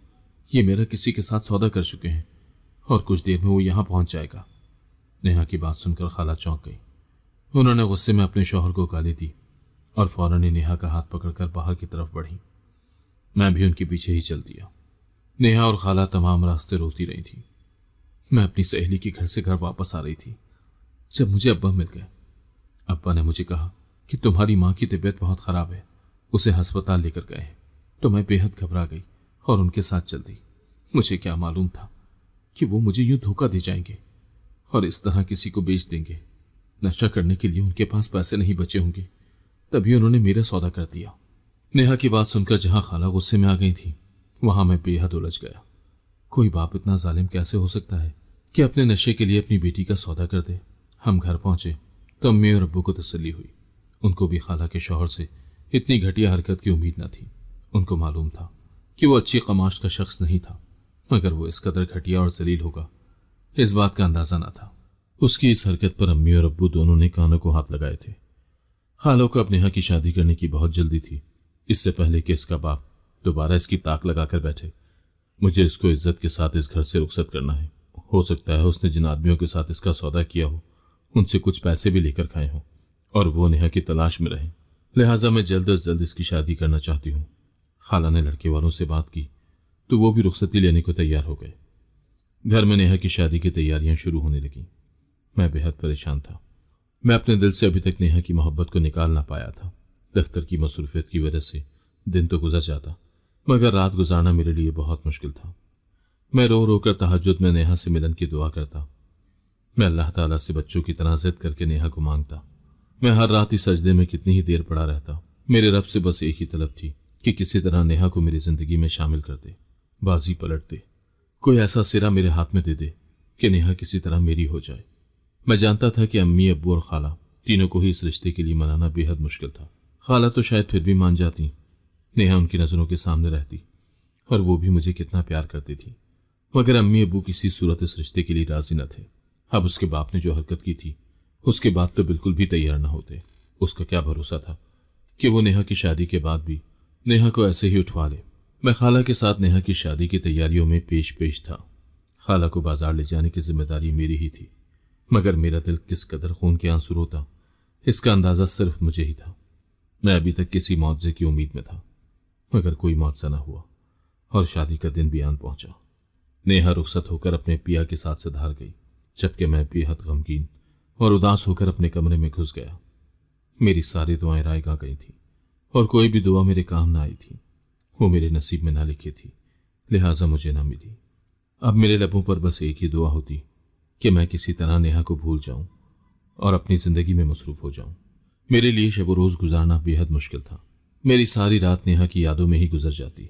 ये मेरा किसी के साथ सौदा कर चुके हैं और कुछ देर में वो यहां पहुंच जाएगा। नेहा की बात सुनकर खाला चौंक गई। उन्होंने गुस्से में अपने शौहर को गाली दी और फौरन ही नेहा का हाथ पकड़कर बाहर की तरफ बढ़ी। मैं भी उनके पीछे ही चल दिया। नेहा और खाला तमाम रास्ते रोती रही थी। मैं अपनी सहेली के घर से घर वापस आ रही थी जब मुझे अब्बा मिल गए। अब्बा ने मुझे कहा कि तुम्हारी माँ की तबीयत बहुत खराब है, उसे अस्पताल लेकर गए हैं। तो मैं बेहद घबरा गई और उनके साथ चल दी। मुझे क्या मालूम था कि वो मुझे यूं धोखा दे जाएंगे और इस तरह किसी को बेच देंगे। नशा करने के लिए उनके पास पैसे नहीं बचे होंगे, तभी उन्होंने मेरा सौदा कर दिया। नेहा की बात सुनकर जहां खाला गुस्से में आ गई थी, वहां मैं बेहद उलझ गया। कोई बाप इतना जालिम कैसे हो सकता है कि अपने नशे के लिए अपनी बेटी का सौदा कर दे। हम घर पहुंचे तो अम्मी और अब्बू को तसल्ली हुई। उनको भी खाला के शौहर से इतनी घटिया हरकत की उम्मीद न थी। उनको मालूम था कि वो अच्छी कमाश का शख्स नहीं था, मगर वो इस कदर घटिया और जलील होगा, इस बात का अंदाजा न था। उसकी इस हरकत पर अम्मी और अब्बू दोनों ने कानों को हाथ लगाए थे। खालों को अब नेहा की शादी करने की बहुत जल्दी थी, इससे पहले कि इसका बाप दोबारा इसकी ताक लगाकर बैठे। मुझे इसको इज्जत के साथ इस घर से रुखसत करना है। हो सकता है उसने जिन आदमियों के साथ इसका सौदा किया हो, उनसे कुछ पैसे भी लेकर खाए हों और वो नेहा की तलाश में रहे। लिहाजा मैं जल्द अज जल्द इसकी शादी करना चाहती हूँ। खाला ने लड़के वालों से बात की तो वो भी रुखसती लेने को तैयार हो गए। घर में नेहा की शादी की तैयारियां शुरू होने लगी। मैं बेहद परेशान था। मैं अपने दिल से अभी तक नेहा की मोहब्बत को निकाल ना पाया था। दफ्तर की मसरूफियत की वजह से दिन तो गुजर जाता, मगर रात गुजारना मेरे लिए बहुत मुश्किल था। मैं रो रो कर तहज्जुद में नेहा से मिलन की दुआ करता। मैं अल्लाह ताला से बच्चों की तरह जिद करके नेहा को मांगता। मैं हर रात इस सजदे में कितनी ही देर पड़ा रहता। मेरे रब से बस एक ही तलब थी कि किसी तरह नेहा को मेरी जिंदगी में शामिल कर दे, बाजी पलट दे, कोई ऐसा सिरा मेरे हाथ में दे दे कि नेहा किसी तरह मेरी हो जाए। मैं जानता था कि अम्मी, अब्बू और खाला तीनों को ही इस रिश्ते के लिए मनाना बेहद मुश्किल था। खाला तो शायद फिर भी मान जाती, नेहा उनकी नजरों के सामने रहती और वो भी मुझे कितना प्यार करती थी, मगर अम्मी अब्बू किसी सूरत इस रिश्ते के लिए राजी न थे। अब उसके बाप ने जो हरकत की थी, उसके बाद तो बिल्कुल भी तैयार न होते। उसका क्या भरोसा था कि वो नेहा की शादी के बाद भी नेहा को ऐसे ही उठवा ले। मैं खाला के साथ नेहा की शादी की तैयारियों में पेश था। खाला को बाजार ले जाने की जिम्मेदारी मेरी ही थी, मगर मेरा दिल किस कदर खून के आंसू रोता, इसका अंदाजा सिर्फ मुझे ही था। मैं अभी तक किसी मुआवजे की उम्मीद में था, मगर कोई मुआवजा न हुआ और शादी का दिन भी आन पहुंचा। नेहा रुखसत होकर अपने पिया के साथ सिधार गई, जबकि मैं बेहद गमगीन और उदास होकर अपने कमरे में घुस गया। मेरी सारी दुआएं रायगा गई थी और कोई भी दुआ मेरे काम न आई थी। वो मेरे नसीब में ना लिखी थी, लिहाजा मुझे ना मिली। अब मेरे लबों पर बस एक ही दुआ होती कि मैं किसी तरह नेहा को भूल जाऊं और अपनी जिंदगी में मसरूफ हो जाऊं। मेरे लिए शब रोज गुजारना बेहद मुश्किल था। मेरी सारी रात नेहा की यादों में ही गुजर जाती।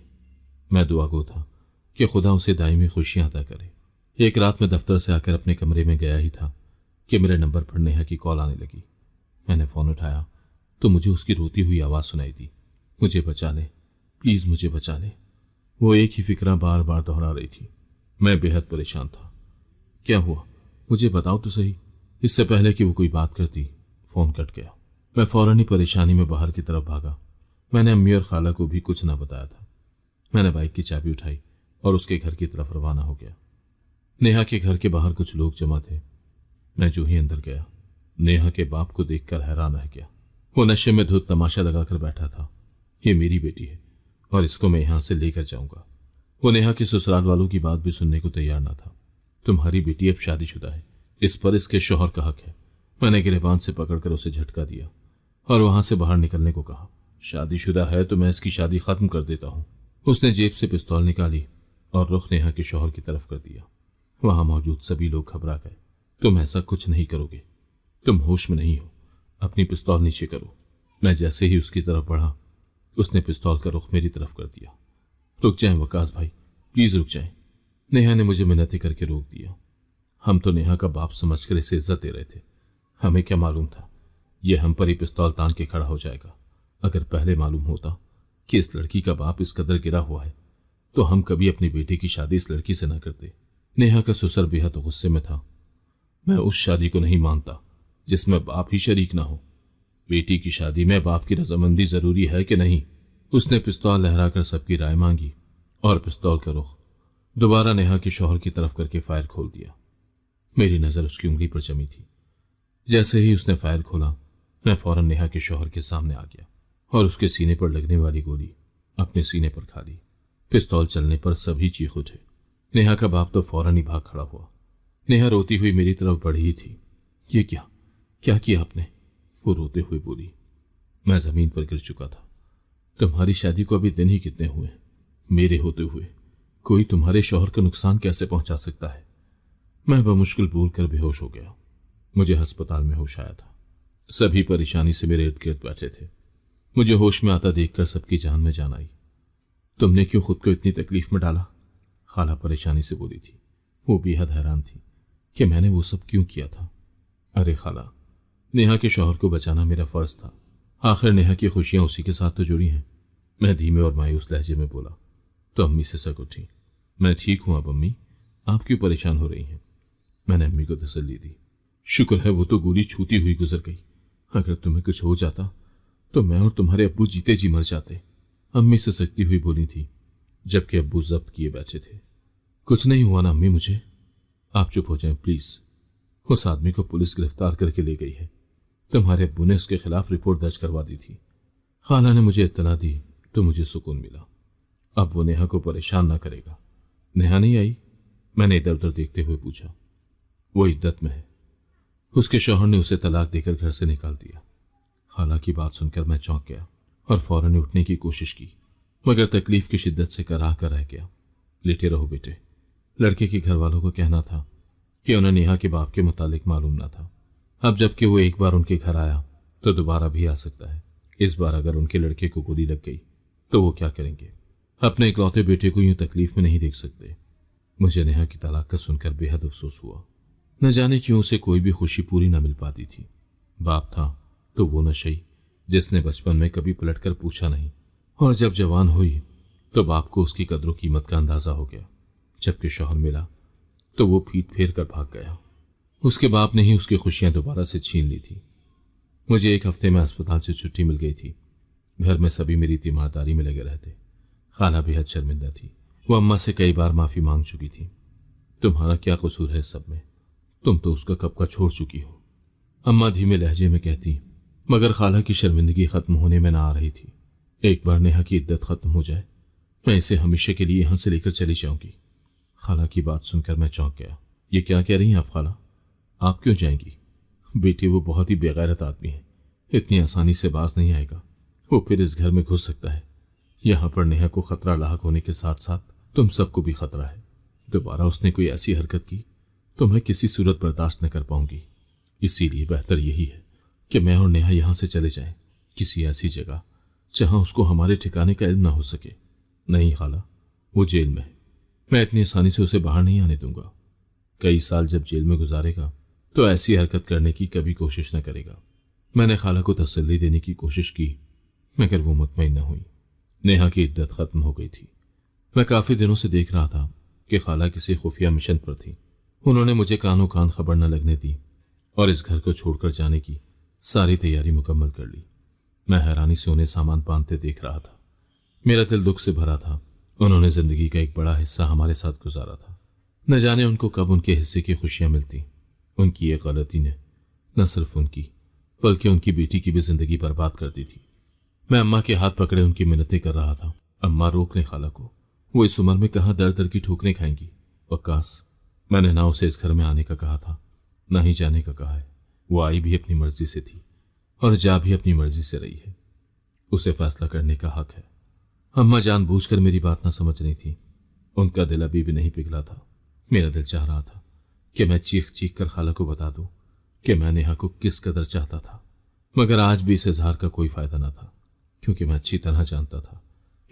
मैं दुआ गो था कि खुदा उसे दायमी खुशियां अता करे। एक रात में दफ्तर से आकर अपने कमरे में गया ही था कि मेरे नंबर पर नेहा की कॉल आने लगी। मैंने फोन उठाया तो मुझे उसकी रोती हुई आवाज सुनाई दी, मुझे बचा ले, प्लीज मुझे बचा ले। वो एक ही फिक्रा बार बार दोहरा रही थी। मैं बेहद परेशान था। क्या हुआ, मुझे बताओ तो सही। इससे पहले कि वो कोई बात करती, फोन कट गया। मैं फौरन ही परेशानी में बाहर की तरफ भागा। मैंने अम्मी और खाला को भी कुछ न बताया था। मैंने बाइक की चाबी उठाई और उसके घर की तरफ रवाना हो गया। नेहा के घर के बाहर कुछ लोग जमा थे। मैं जो ही अंदर गया, नेहा के बाप को देखकर हैरान रह गया। वो नशे में धुत तमाशा लगाकर बैठा था। ये मेरी बेटी है और इसको मैं यहां से लेकर जाऊंगा। वो नेहा के ससुराल वालों की बात भी सुनने को तैयार न था। तुम्हारी बेटी अब शादीशुदा है, इस पर इसके शौहर का हक है। मैंने गिरेबान से पकड़कर उसे झटका दिया और वहां से बाहर निकलने को कहा। शादीशुदा है तो मैं इसकी शादी खत्म कर देता हूं। उसने जेब से पिस्तौल निकाली और रुख नेहा के शौहर की तरफ कर दिया। वहां मौजूद सभी लोग घबरा गए। तुम ऐसा कुछ नहीं करोगे, तुम होश में नहीं हो, अपनी पिस्तौल नीचे करो। मैं जैसे ही उसकी तरफ बढ़ा, उसने पिस्तौल का रुख मेरी तरफ कर दिया। रुक जाएं वकास भाई, प्लीज रुक जाएं। नेहा ने मुझे मिन्नतें करके रोक दिया। हम तो नेहा का बाप समझकर इसे इज्जत दे रहे थे। हमें क्या मालूम था ये हम पर ही पिस्तौल तान के खड़ा हो जाएगा। अगर पहले मालूम होता कि इस लड़की का बाप इस कदर गिरा हुआ है तो हम कभी अपनी बेटी की शादी इस लड़की से न करते। नेहा का ससुर बेहद गुस्से में था। मैं उस शादी को नहीं मानता जिसमें बाप ही शरीक ना हो। बेटी की शादी में बाप की रजामंदी जरूरी है कि नहीं? उसने पिस्तौल लहराकर सबकी राय मांगी और पिस्तौल का रुख दोबारा नेहा के शौहर की तरफ करके फायर खोल दिया। मेरी नजर उसकी उंगली पर जमी थी। जैसे ही उसने फायर खोला, मैं फौरन नेहा के शौहर के सामने आ गया और उसके सीने पर लगने वाली गोली अपने सीने पर खा ली। पिस्तौल चलने पर सभी चीख उठे। नेहा का बाप तो फौरन ही भाग खड़ा हुआ। नेहा रोती हुई मेरी तरफ बढ़ी ही थी। ये क्या किया आपने? वो रोते हुए बोली। मैं जमीन पर गिर चुका था। तुम्हारी शादी को अभी दिन ही कितने हुए? मेरे होते हुए कोई तुम्हारे शौहर को नुकसान कैसे पहुंचा सकता है? मैं बमुश्किल बोलकर बेहोश हो गया। मुझे अस्पताल में होश आया था। सभी परेशानी से मेरे इर्द गिर्द बैठे थे। मुझे होश में आता देखकर सबकी जान में जान आई। तुमने क्यों खुद को इतनी तकलीफ में डाला? खाला परेशानी से बोली थी। वो बेहद हैरान थी कि मैंने वो सब क्यों किया था। अरे खाला, नेहा के शौहर को बचाना मेरा फर्ज था। आखिर नेहा की खुशियां उसी के साथ तो जुड़ी हैं। मैं धीमे और मायूस लहजे में बोला तो अम्मी से सक उठी। मैं ठीक हूं अब अम्मी, आप क्यों परेशान हो रही हैं? मैंने अम्मी को तसल्ली दी। शुक्र है वो तो गोली छूती हुई गुजर गई। अगर तुम्हें कुछ हो जाता तो मैं और तुम्हारे अब्बू जीते जी मर जाते। अम्मी से सकती हुई बोली थी, जबकि अब्बू जब्त किए बैठे थे। कुछ नहीं हुआ ना अम्मी मुझे? आप चुप हो जाएं प्लीज। उस आदमी को पुलिस गिरफ्तार करके ले गई है। तुम्हारे अब्बू ने उसके खिलाफ रिपोर्ट दर्ज करवा दी थी। खाला ने मुझे इत्तला दी तो मुझे सुकून मिला। अब वो नेहा को परेशान ना करेगा। नेहा नहीं आई? मैंने इधर उधर देखते हुए पूछा। वो इद्दत में है। उसके शौहर ने उसे तलाक देकर घर से निकाल दिया। खाला की बात सुनकर मैं चौंक गया और फौरन उठने की कोशिश की, मगर तकलीफ की शिद्दत से कराह कर रह गया। लेटे रहो बेटे। लड़के के घर वालों को कहना था कि उन्हें नेहा के बाप के मुतालिक मालूम ना था। अब जबकि वो एक बार उनके घर आया तो दोबारा भी आ सकता है। इस बार अगर उनके लड़के को गोली लग गई तो वो क्या करेंगे? अपने इकलौते बेटे को यूं तकलीफ में नहीं देख सकते। मुझे नेहा की तलाक का सुनकर बेहद अफसोस हुआ। न जाने क्यों उसे कोई भी खुशी पूरी न मिल पाती थी। बाप था तो वो नशई जिसने बचपन में कभी पलटकर पूछा नहीं, और जब जवान हुई तो बाप को उसकी कदरों कीमत का अंदाजा हो गया। जबकि शौहर मिला तो वो पीठ फेर कर भाग गया। उसके बाप ने ही उसकी खुशियां दोबारा से छीन ली थी। मुझे एक हफ्ते में अस्पताल से छुट्टी मिल गई थी। घर में सभी मेरी तीमारदारी में लगे रहते। खाला बेहद शर्मिंदा थी। वो अम्मा से कई बार माफी मांग चुकी थी। तुम्हारा क्या कसूर है सब में? तुम तो उसका कब का छोड़ चुकी हो। अम्मा धीमे लहजे में कहती, मगर खाला की शर्मिंदगी खत्म होने में ना आ रही थी। एक बार नेहा की इद्दत खत्म हो जाए, मैं इसे हमेशा के लिए यहां से लेकर चली जाऊंगी। खाला की बात सुनकर मैं चौंक गया। ये क्या कह रही हैं आप खाला? आप क्यों जाएंगी? बेटी वो बहुत ही बेगैरत आदमी है, इतनी आसानी से बाज नहीं आएगा। वो फिर इस घर में घुस सकता है। यहां पर नेहा को खतरा लाहक होने के साथ साथ तुम सबको भी खतरा है। दोबारा उसने कोई ऐसी हरकत की तो मैं किसी सूरत बर्दाश्त न कर पाऊंगी। इसीलिए बेहतर यही है कि मैं और नेहा यहां से चले जाएं, किसी ऐसी जगह जहां उसको हमारे ठिकाने का इल्म ना हो सके। नहीं खाला, वो जेल में है। मैं इतनी आसानी से उसे बाहर नहीं आने दूंगा। कई साल जब जेल में गुजारेगा तो ऐसी हरकत करने की कभी कोशिश न करेगा। मैंने खाला को तसल्ली देने की कोशिश की, मगर वो मुतमईन न हुई। नेहा की इद्दत खत्म हो गई थी। मैं काफी दिनों से देख रहा था कि खाला किसी खुफिया मिशन पर थी। उन्होंने मुझे कानों कान खबर न लगने दी और इस घर को छोड़कर जाने की सारी तैयारी मुकम्मल कर ली। मैं हैरानी से उन्हें सामान बांधते देख रहा था। मेरा दिल दुख से भरा था। उन्होंने जिंदगी का एक बड़ा हिस्सा हमारे साथ गुजारा था। न जाने उनको कब उनके हिस्से की खुशियां मिलती। उनकी एक गलती ने न सिर्फ उनकी बल्कि उनकी बेटी की भी जिंदगी बर्बाद कर दी थी। मैं अम्मा के हाथ पकड़े उनकी मिन्नतें कर रहा था। अम्मा रोक लें खाला को, वो इस उम्र में कहाँ दर दर की ठोकरें खाएंगी। वक्कास, मैंने ना उसे इस घर में आने का कहा था, ना ही जाने का कहा है। वो आई भी अपनी मर्जी से थी और जा भी अपनी मर्जी से रही है। उसे फैसला करने का हक है। अम्मा जानबूझकर मेरी बात ना समझ रही थी। उनका दिल अभी भी नहीं पिघला था। मेरा दिल चाह रहा था कि मैं चीख चीख कर खाला को बता दूं कि मैं नेहा को किस कदर चाहता था, मगर आज भी इस इजहार का कोई फायदा न था, क्योंकि मैं अच्छी तरह जानता था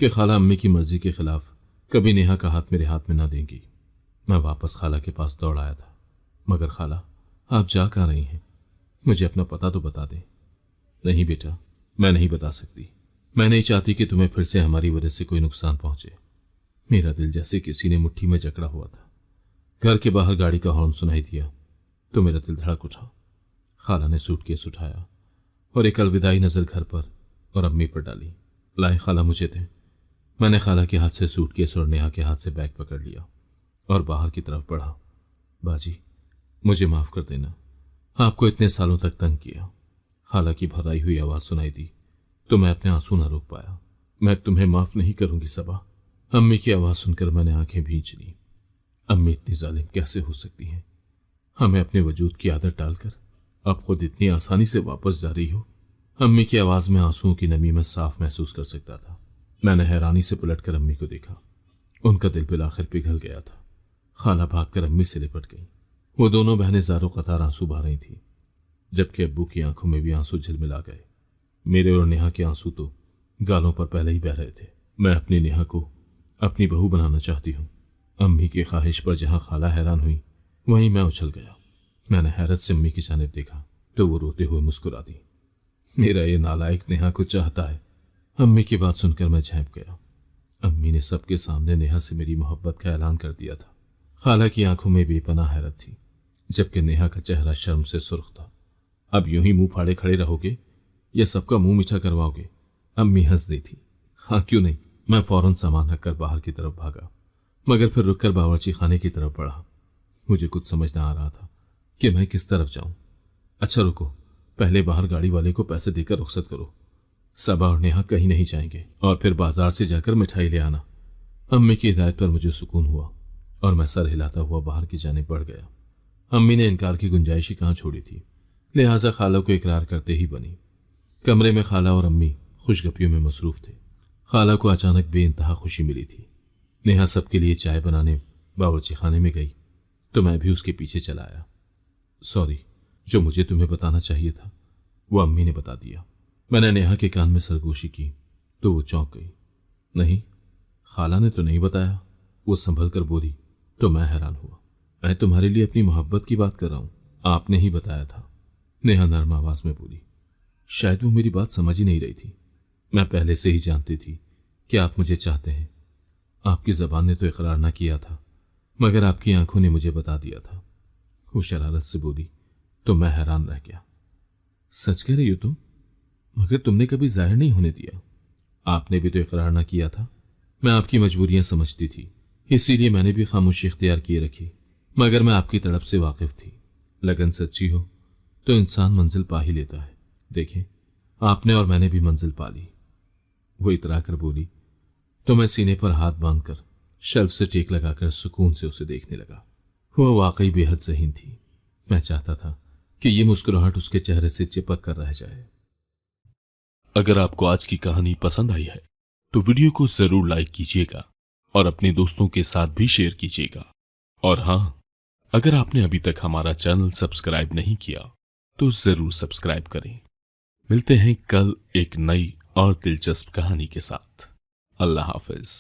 कि खाला अम्मी की मर्जी के खिलाफ कभी नेहा का हाथ मेरे हाथ में ना देंगी। मैं वापस खाला के पास दौड़ आया था। मगर खाला, आप जा कहाँ रही हैं? मुझे अपना पता तो बता दें। नहीं बेटा, मैं नहीं बता सकती। मैं नहीं चाहती कि तुम्हें फिर से हमारी वजह से कोई नुकसान पहुंचे। मेरा दिल जैसे किसी ने मुट्ठी में जकड़ा हुआ था। घर के बाहर गाड़ी का हॉर्न सुनाई दिया तो मेरा दिल धड़क उठा। खाला ने सूटकेस उठाया और एक अलविदाई नजर घर पर और अम्मी पर डाली। लाए खाला, मुझे थे। मैंने खाला के हाथ से सूटकेस और नेहा के हाथ से बैग पकड़ लिया और बाहर की तरफ बढ़ा। बाजी, मुझे माफ कर देना, आपको इतने सालों तक तंग किया। खाला की भर्राई हुई आवाज सुनाई दी तो मैं अपने आंसू न रोक पाया। मैं तुम्हें माफ नहीं करूंगी सबा। अम्मी की आवाज सुनकर मैंने आंखें भींच ली। अम्मी इतनी जालिम कैसे हो सकती हैं? हमें अपने वजूद की आदत डालकर अब खुद इतनी आसानी से वापस जा रही हो। अम्मी की आवाज में आंसुओं की नमी में साफ महसूस कर सकता था। मैंने हैरानी से पलटकर अम्मी को देखा। उनका दिल बिल आखिर पिघल गया था। खाला भागकर अम्मी से लिपट गई। वो दोनों बहनें ज़ारो कतार आंसू बहा रही थी, जबकि अब्बू की आंखों में भी आंसू झिलमिला गए। मेरे और नेहा के आंसू तो गालों पर पहले ही बह रहे थे। मैं अपनी नेहा को अपनी बहू बनाना चाहती हूँ। अम्मी की ख्वाहिश पर जहाँ खाला हैरान हुई, वहीं मैं उछल गया। मैंने हैरत से अम्मी की जानिब देखा तो वो रोते हुए मुस्कुरा दी। मेरा ये नालायक नेहा को चाहता है। अम्मी की बात सुनकर मैं झेंप गया। अम्मी ने सबके सामने नेहा से मेरी मोहब्बत का ऐलान कर दिया था। खाला की आंखों में बेपनाह हैरत थी, जबकि नेहा का चेहरा शर्म से सुर्ख था। अब यूं ही मुंह फाड़े खड़े रहोगे या सबका मुंह मीठा करवाओगे? अम्मी हंस दी थी। हाँ, क्यों नहीं। मैं फौरन सामान रखकर बाहर की तरफ भागा, मगर फिर रुककर बावर्ची खाने की तरफ बढ़ा। मुझे कुछ समझ न आ रहा था कि मैं किस तरफ जाऊं। अच्छा रुको, पहले बाहर गाड़ी वाले को पैसे देकर रुखसत करो। सबा और नेहा कहीं नहीं जाएंगे और फिर बाजार से जाकर मिठाई ले आना। अम्मी की हिदायत पर मुझे सुकून हुआ और मैं सर हिलाता हुआ बाहर की जानिब बढ़ गया। अम्मी ने इनकार की गुंजाइश ही कहाँ छोड़ी थी, लिहाजा खाला को इकरार करते ही बनी। कमरे में खाला और अम्मी खुशगपियों में मसरूफ थे। खाला को अचानक बेइंतहा खुशी मिली थी। नेहा सबके लिए चाय बनाने बावर्ची खाने में गई तो मैं भी उसके पीछे चला आया। सॉरी, जो मुझे तुम्हें बताना चाहिए था वो अम्मी ने बता दिया। मैंने नेहा के कान में सरगोशी की तो वो चौंक गई। नहीं, खाला ने तो नहीं बताया, वो संभल कर बोली तो मैं हैरान हुआ। मैं तुम्हारे लिए अपनी मोहब्बत की बात कर रहा हूं, आपने ही बताया था। नेहा नर्म आवाज में बोली। शायद वो मेरी बात समझ ही नहीं रही थी। मैं पहले से ही जानती थी कि आप मुझे चाहते हैं। आपकी जबान ने तो इकरार ना किया था, मगर आपकी आंखों ने मुझे बता दिया था। वो शरारत से बोली तो मैं हैरान रह गया। सच कह रही हो तुम? मगर तुमने कभी जाहिर नहीं होने दिया। आपने भी तो इकरार ना किया था। मैं आपकी मजबूरियां समझती थी, इसीलिए मैंने भी खामोशी इख्तियार किए रखी, मगर मैं आपकी तड़प से वाकिफ थी। लगन सच्ची हो तो इंसान मंजिल पा ही लेता है। देखें, आपने और मैंने भी मंजिल पा ली। वो इतरा कर बोली तो मैं सीने पर हाथ बांधकर शेल्फ से टेक लगाकर सुकून से उसे देखने लगा। वो वाकई बेहद ज़हीन थी। मैं चाहता था कि ये मुस्कुराहट उसके चेहरे से चिपक कर रह जाए। अगर आपको आज की कहानी पसंद आई है तो वीडियो को जरूर लाइक कीजिएगा और अपने दोस्तों के साथ भी शेयर कीजिएगा। और हाँ, अगर आपने अभी तक हमारा चैनल सब्सक्राइब नहीं किया तो जरूर सब्सक्राइब करें। मिलते हैं कल एक नई और दिलचस्प कहानी के साथ। अल्लाह हाफिज।